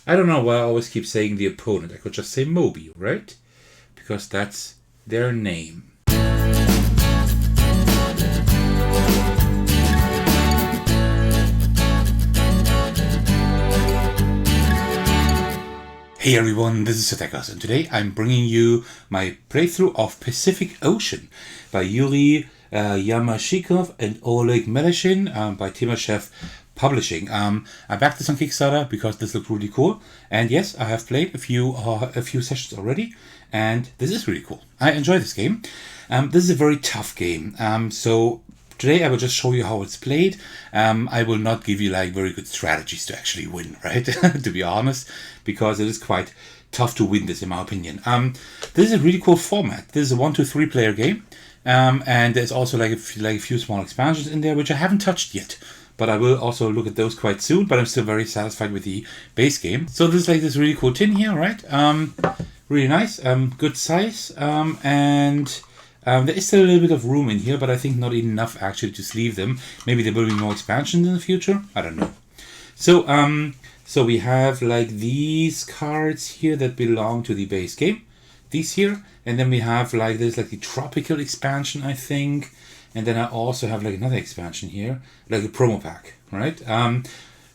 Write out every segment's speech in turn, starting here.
I don't know why I always keep saying the opponent. I could just say Moby, right? Because that's their name. Hey everyone, this is Thecos, and today I'm bringing you my playthrough of Pacific Ocean by Yury Yamshchikov and Oleg Meleshin by Timashov Publishing. I backed this on Kickstarter because this looked really cool, and yes, I have played a few sessions already, and this is really cool. I enjoy this game. This is a very tough game, so today I will just show you how it's played. I will not give you like very good strategies to actually win, right? To be honest, because it is quite tough to win this in my opinion. This is a really cool format. This is a 1-2-3 player game, and there's also like a few small expansions in there which I haven't touched yet. But I will also look at those quite soon, but I'm still very satisfied with the base game. So this is like this really cool tin here, right? Really nice, good size, and there is still a little bit of room in here, but I think not enough actually to sleeve them. Maybe there will be more expansions in the future. I don't know. So we have like these cards here that belong to the base game. These here, and then we have like there's like the tropical expansion, I think, and then I also have like another expansion here, like a promo pack, right?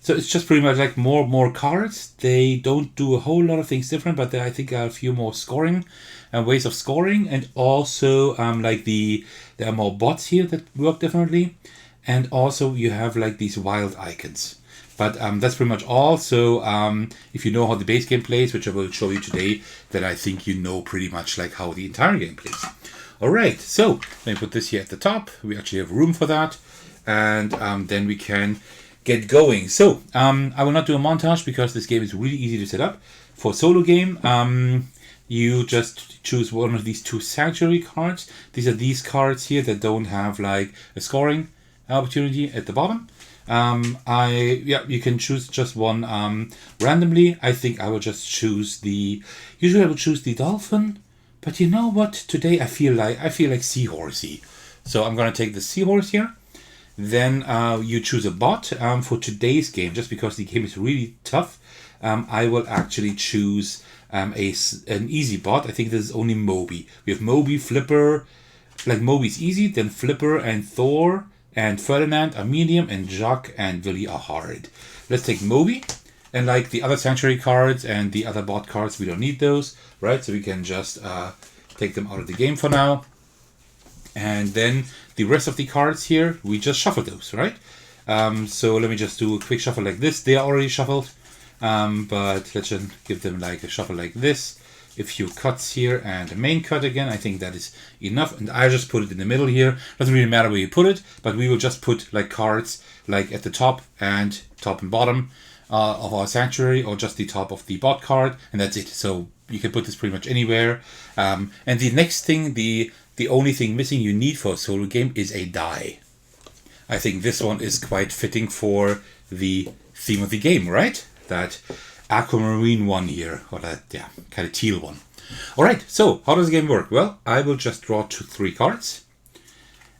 So it's just pretty much like more cards. They don't do a whole lot of things different, but I think there are a few more scoring ways of scoring, and also there are more bots here that work differently, and also you have like these wild icons. But that's pretty much all. So if you know how the base game plays, which I will show you today, then I think you know pretty much like how the entire game plays. All right, so let me put this here at the top. We actually have room for that, and then we can get going. So I will not do a montage because this game is really easy to set up. For a solo game, you just choose one of these two sanctuary cards. These are these cards here that don't have like a scoring opportunity at the bottom. You can choose just one randomly. I think I will just choose usually I would choose the dolphin, but you know what? Today I feel like seahorsey. So I'm gonna take the seahorse here. Then you choose a bot for today's game, just because the game is really tough. I will actually choose an easy bot. I think this is only Moby. We have Moby, Flipper. Like Moby's easy, then Flipper and Thor and Ferdinand are medium, and Jacques and Willy are hard. Let's take Moby, and like the other sanctuary cards and the other bot cards, we don't need those, right? So we can just take them out of the game for now. And then the rest of the cards here, we just shuffle those, right? So let me just do a quick shuffle like this. They are already shuffled, but let's just give them like a shuffle like this. A few cuts here and a main cut again. I think that is enough, and I just put it in the middle here. Doesn't really matter where you put it, but we will just put like cards like at the top and bottom of our sanctuary, or just the top of the bot card, and that's it. So you can put this pretty much anywhere. And the next thing, the only thing missing you need for a solo game is a die. I think this one is quite fitting for the theme of the game, right? That aquamarine one here, or that kind of teal one. All right, so how does the game work? Well, I will just draw 3 cards,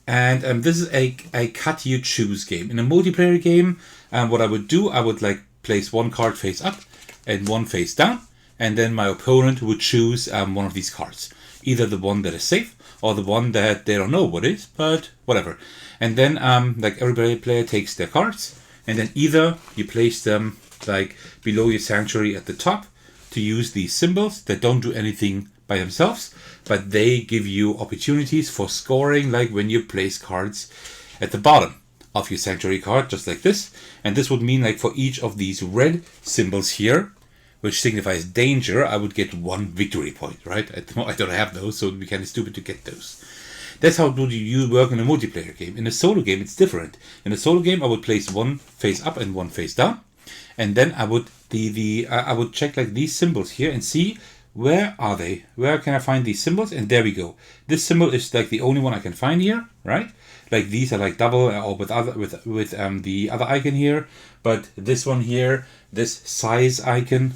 and this is a cut you choose game. In a multiplayer game, what I would do, I would like place one card face up and one face down, and then my opponent would choose one of these cards, either the one that is safe or the one that they don't know what is, but whatever. And then like every player takes their cards, and then either you place them like below your sanctuary at the top to use these symbols that don't do anything by themselves, but they give you opportunities for scoring, like when you place cards at the bottom of your sanctuary card, just like this. And this would mean like for each of these red symbols here, which signifies danger, I would get 1 victory point, right? I don't have those, so it would be kind of stupid to get those. That's how you work in a multiplayer game. In a solo game, it's different. In a solo game, I would place one face up and one face down. And then I would I would check like these symbols here and see where are they? Where can I find these symbols? And there we go. This symbol is like the only one I can find here, right? Like these are like double or with the other icon here. But this one here, this size icon,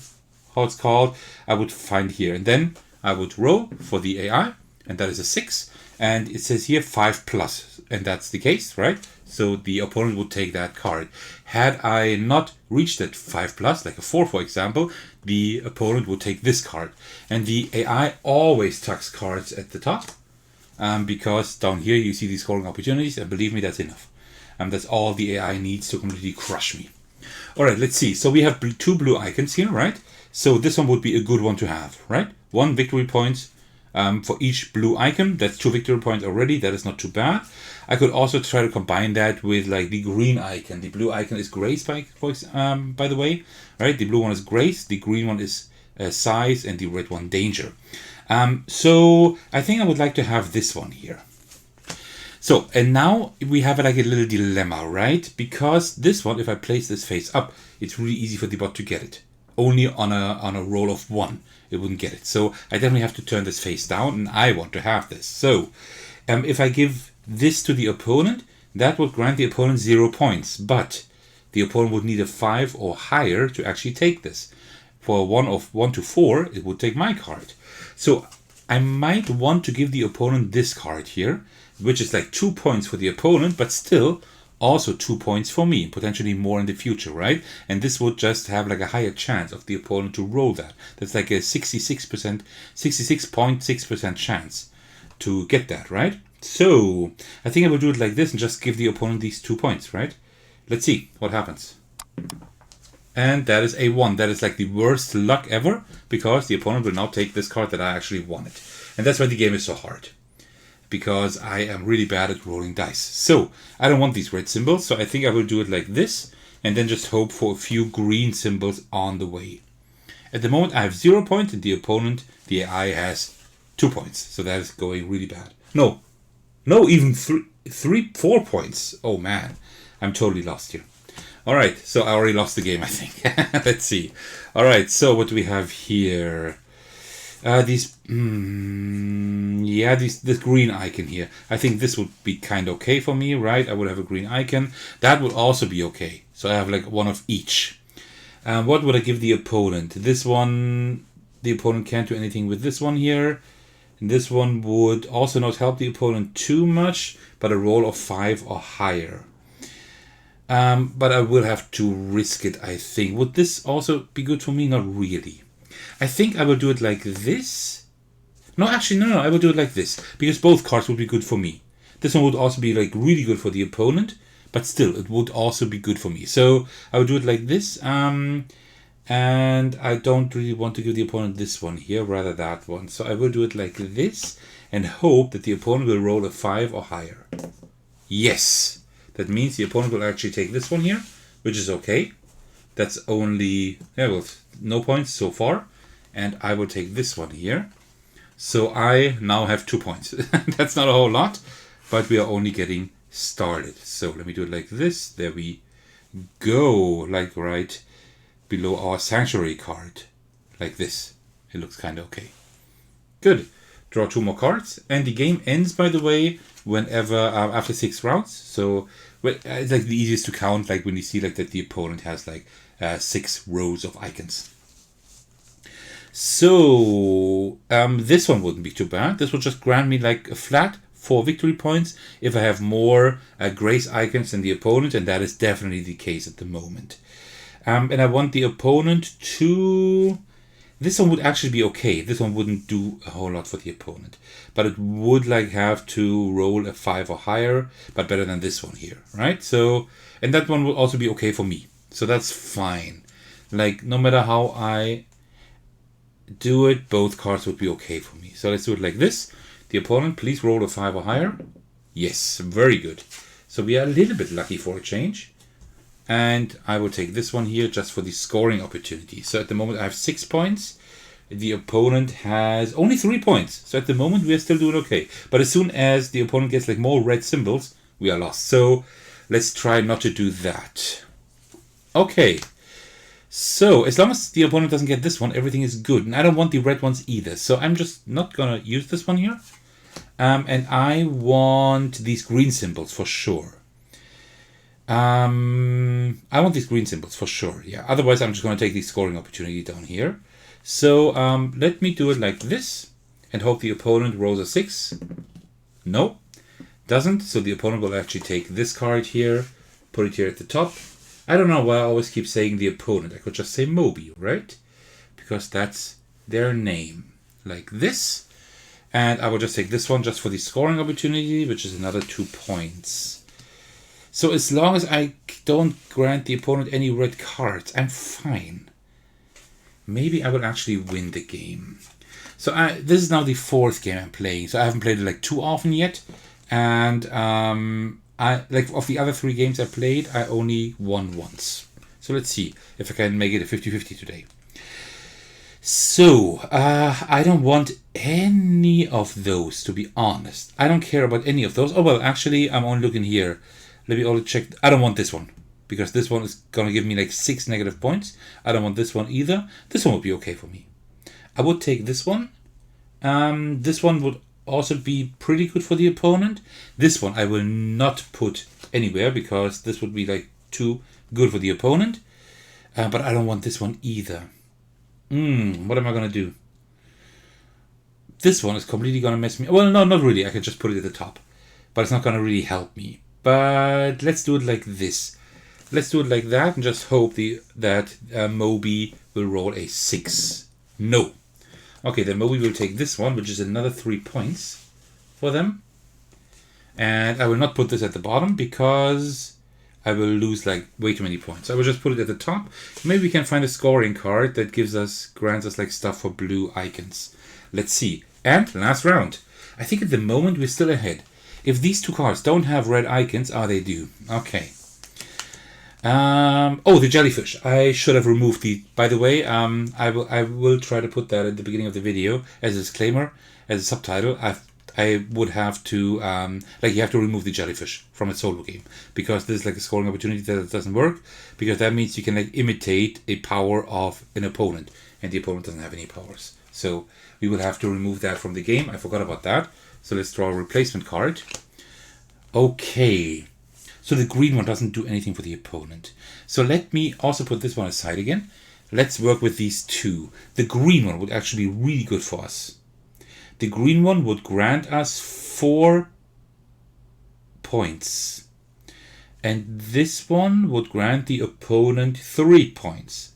how it's called, I would find here. And then I would roll for the AI, and that is a 6. And it says here 5+, and that's the case, right? So the opponent would take that card. Had I not reached that 5+, like a 4 for example, the opponent would take this card. And the AI always tucks cards at the top, because down here you see these scoring opportunities, and believe me, that's enough. That's all the AI needs to completely crush me. Alright, let's see. So we have 2 blue icons here, right? So this one would be a good one to have, right? 1 victory point for each blue icon. That's 2 victory points already. That is not too bad. I could also try to combine that with like the green icon. The blue icon is grace, by the way, right? The blue one is grace, the green one is size, and the red one danger. So I think I would like to have this one here. So, and now we have like a little dilemma, right? Because this one, if I place this face up, it's really easy for the bot to get it. Only on a roll of 1, it wouldn't get it. So I definitely have to turn this face down, and I want to have this. So if I give this to the opponent, that would grant the opponent 0 points. But the opponent would need a 5 or higher to actually take this. For 1 to 4, it would take my card. So I might want to give the opponent this card here, which is like 2 points for the opponent, but still also 2 points for me, potentially more in the future, right? And this would just have like a higher chance of the opponent to roll that. That's like a 66.6% chance to get that, right? So I think I will do it like this and just give the opponent these 2 points, right? Let's see what happens. And that is a 1. That is like the worst luck ever, because the opponent will now take this card that I actually wanted. And that's why the game is so hard, because I am really bad at rolling dice. So I don't want these red symbols, so I think I will do it like this, and then just hope for a few green symbols on the way. At the moment I have 0 points, and the opponent, the AI, has 2 points. So that is going really bad. No, even 4 points. Oh man, I'm totally lost here. Alright, so I already lost the game, I think. Let's see. Alright, so what do we have here? This green icon here. I think this would be kind of okay for me, right? I would have a green icon. That would also be okay. So I have like 1 of each. What would I give the opponent? This one, the opponent can't do anything with this one here. And this one would also not help the opponent too much, but a roll of 5 or higher. But I will have to risk it, I think. Would this also be good for me? Not really. I think I will do it like this. No, actually, no, I will do it like this, because both cards would be good for me. This one would also be like really good for the opponent, but still, it would also be good for me. So I will do it like this, and I don't really want to give the opponent this one here, rather that one. So I will do it like this, and hope that the opponent will roll a 5 or higher. Yes! That means the opponent will actually take this one here, which is okay. That's only, no points so far. And I will take this one here. So I now have 2 points. That's not a whole lot, but we are only getting started. So let me do it like this. There we go, like right below our sanctuary card. Like this. It looks kind of okay. Good. Draw 2 more cards. And the game ends, by the way, whenever after 6 rounds. So it's like the easiest to count, like when you see like that the opponent has like 6 rows of icons. So this one wouldn't be too bad. This will just grant me like a flat 4 victory points if I have more grace icons than the opponent, and that is definitely the case at the moment. And I want the opponent to... This one would actually be okay. This one wouldn't do a whole lot for the opponent, but it would like have to roll a 5 or higher, but better than this one here, right? So, and that one will also be okay for me. So that's fine. Like no matter how I do it, both cards would be okay for me. So let's do it like this. The opponent, please roll a 5 or higher. Yes, very good. So we are a little bit lucky for a change. And I will take this one here just for the scoring opportunity. So at the moment I have 6 points. The opponent has only 3 points. So at the moment we are still doing okay. But as soon as the opponent gets like more red symbols, we are lost. So let's try not to do that. Okay. So as long as the opponent doesn't get this one, everything is good. And I don't want the red ones either. So I'm just not going to use this one here. And I want these green symbols for sure. I want these green symbols for sure. Yeah. Otherwise, I'm just going to take the scoring opportunity down here. So let me do it like this and hope the opponent rolls a 6. No. doesn't. So the opponent will actually take this card here, put it here at the top. I don't know why I always keep saying the opponent. I could just say Moby, right? Because that's their name. Like this. And I will just take this one just for the scoring opportunity, which is another 2 points. So as long as I don't grant the opponent any red cards, I'm fine. Maybe I will actually win the game. So this is now the 4th game I'm playing. So I haven't played it like too often yet. And I like of the other 3 games I played, I only won once. So let's see if I can make it a 50-50 today. So, I don't want any of those, to be honest. I don't care about any of those. Oh, well, actually, I'm only looking here. Let me only check. I don't want this one, because this one is going to give me like 6 negative points. I don't want this one either. This one would be okay for me. I would take this one. This one would also be pretty good for the opponent. This one I will not put anywhere, because this would be like too good for the opponent. But I don't want this one either. What am I going to do? This one is completely going to mess me. Well, no, not really. I can just put it at the top. But it's not going to really help me. But let's do it like this. Let's do it like that and just hope that Moby will roll a 6. No. Okay, then Moby will take this one, which is another 3 points for them. And I will not put this at the bottom because I will lose like way too many points. I will just put it at the top. Maybe we can find a scoring card that grants us like stuff for blue icons. Let's see. And last round. I think at the moment we're still ahead. If these 2 cards don't have red icons, they do. Okay. Oh, the jellyfish. I should have removed the. By the way, I will try to put that at the beginning of the video as a disclaimer, as a subtitle. I would have to you have to remove the jellyfish from a solo game, because this is like a scoring opportunity that doesn't work, because that means you can like imitate a power of an opponent, and the opponent doesn't have any powers. So we will have to remove that from the game. I forgot about that. So let's draw a replacement card. Okay. So the green one doesn't do anything for the opponent. So let me also put this one aside again. Let's work with these 2. The green one would actually be really good for us. The green one would grant us 4 points. And this one would grant the opponent 3 points.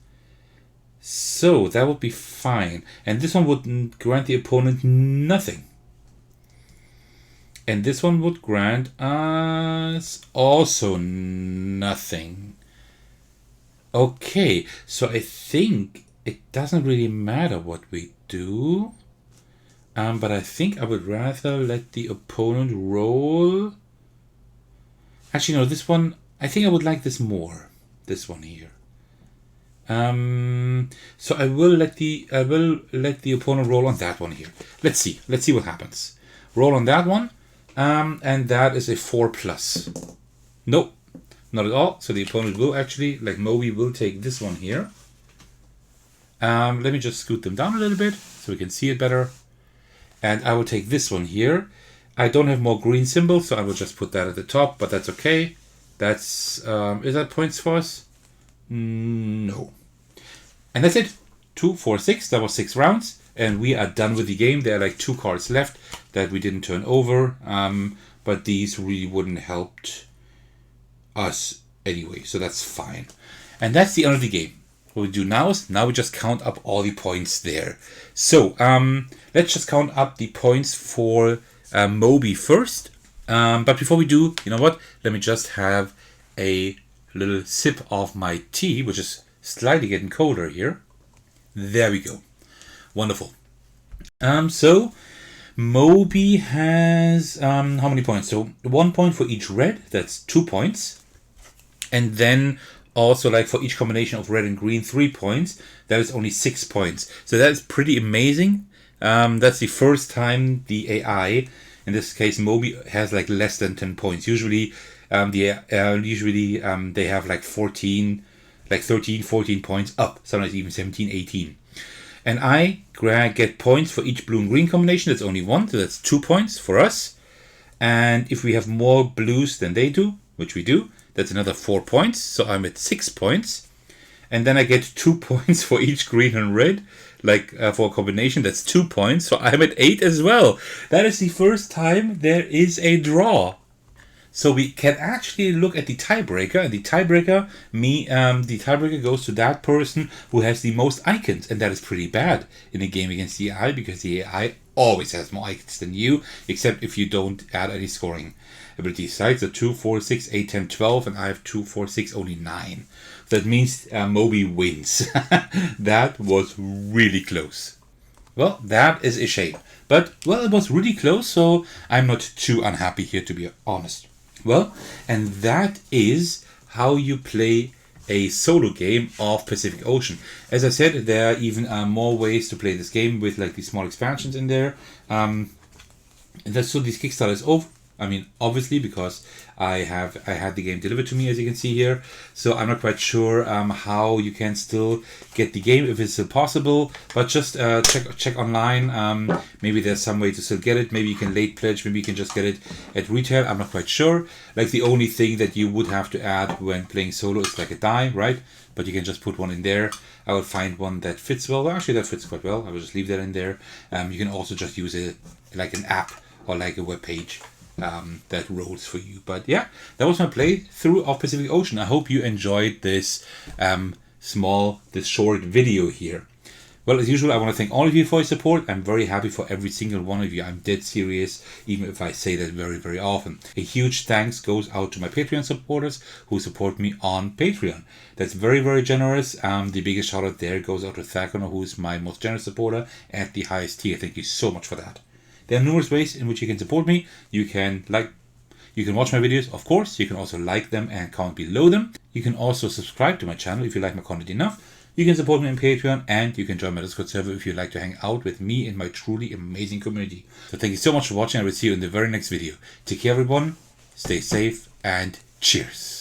So that would be fine. And this one would grant the opponent nothing. And this one would grant us also nothing. Okay, so I think it doesn't really matter what we do. But I think I would rather let the opponent roll. Actually, no, this one, I think I would like this more. This one here. So I will let the opponent roll on that one here. Let's see what happens. Roll on that one. And that is a 4+. Nope, not at all. So the opponent will actually, like Moby, will take this one here. Let me just scoot them down a little bit so we can see it better. And I will take this one here. I don't have more green symbols, so I will just put that at the top, but that's okay. That's, is that points for us? No. And that's it. 2, 4, 6. That was 6 rounds. And we are done with the game. There are like 2 cards left that we didn't turn over. But these really wouldn't help us anyway. So that's fine. And that's the end of the game. What we do now is, we just count up all the points there. So, let's just count up the points for Moby first. But before we do, you know what? Let me just have a little sip of my tea, which is slightly getting colder here. There we go. Wonderful. So Moby has how many points? So 1 point for each red. That's 2 points. And then also, like for each combination of red and green, 3 points. That is only 6 points. So that's pretty amazing. That's the first time the AI, in this case Moby, has like less than 10 points. Usually, they have like 13, 14 points up. Sometimes even 17, 18. And I get points for each blue and green combination. That's only 1, so that's 2 points for us. And if we have more blues than they do, which we do, that's another 4 points. So I'm at 6 points. And then I get 2 points for each green and red, for a combination. That's 2 points. So I'm at 8 as well. That is the first time there is a draw So we can actually look at the tiebreaker, and the tiebreaker goes to that person who has the most icons, and that is pretty bad in a game against the AI, because the AI always has more icons than you, except if you don't add any scoring abilities. Right? So 2, 4, 6, 8, 10, 12, and I have 2, 4, 6, only 9. That means Moby wins. That was really close. Well, that is a shame. But, well, it was really close, so I'm not too unhappy here, to be honest. Well, and that is how you play a solo game of Pacific Ocean. As I said, there are even more ways to play this game with like these small expansions in there. And that's so these Kickstarters over. I mean, obviously, because I had the game delivered to me, as you can see here. So I'm not quite sure how you can still get the game, if it's still possible. But just check online. Maybe there's some way to still get it. Maybe you can late pledge. Maybe you can just get it at retail. I'm not quite sure. Like the only thing that you would have to add when playing solo is like a die, right? But you can just put one in there. I will find one that fits well. Actually, that fits quite well. I will just leave that in there. You can also just use it like an app or like a web page. That rolls for you. But yeah, that was my playthrough of Pacific Ocean. I hope you enjoyed this short video here. Well, as usual, I want to thank all of you for your support. I'm very happy for every single one of you. I'm dead serious, even if I say that very, very often. A huge thanks goes out to my Patreon supporters who support me on Patreon. That's very, very generous. The biggest shout out there goes out to Thecos, who is my most generous supporter at the highest tier. Thank you so much for that. There are numerous ways in which you can support me. You can watch my videos, of course. You can also like them and comment below them. You can also subscribe to my channel if you like my content enough. You can support me on Patreon, and you can join my Discord server if you'd like to hang out with me and my truly amazing community. So thank you so much for watching. I will see you in the very next video. Take care, everyone. Stay safe, and cheers.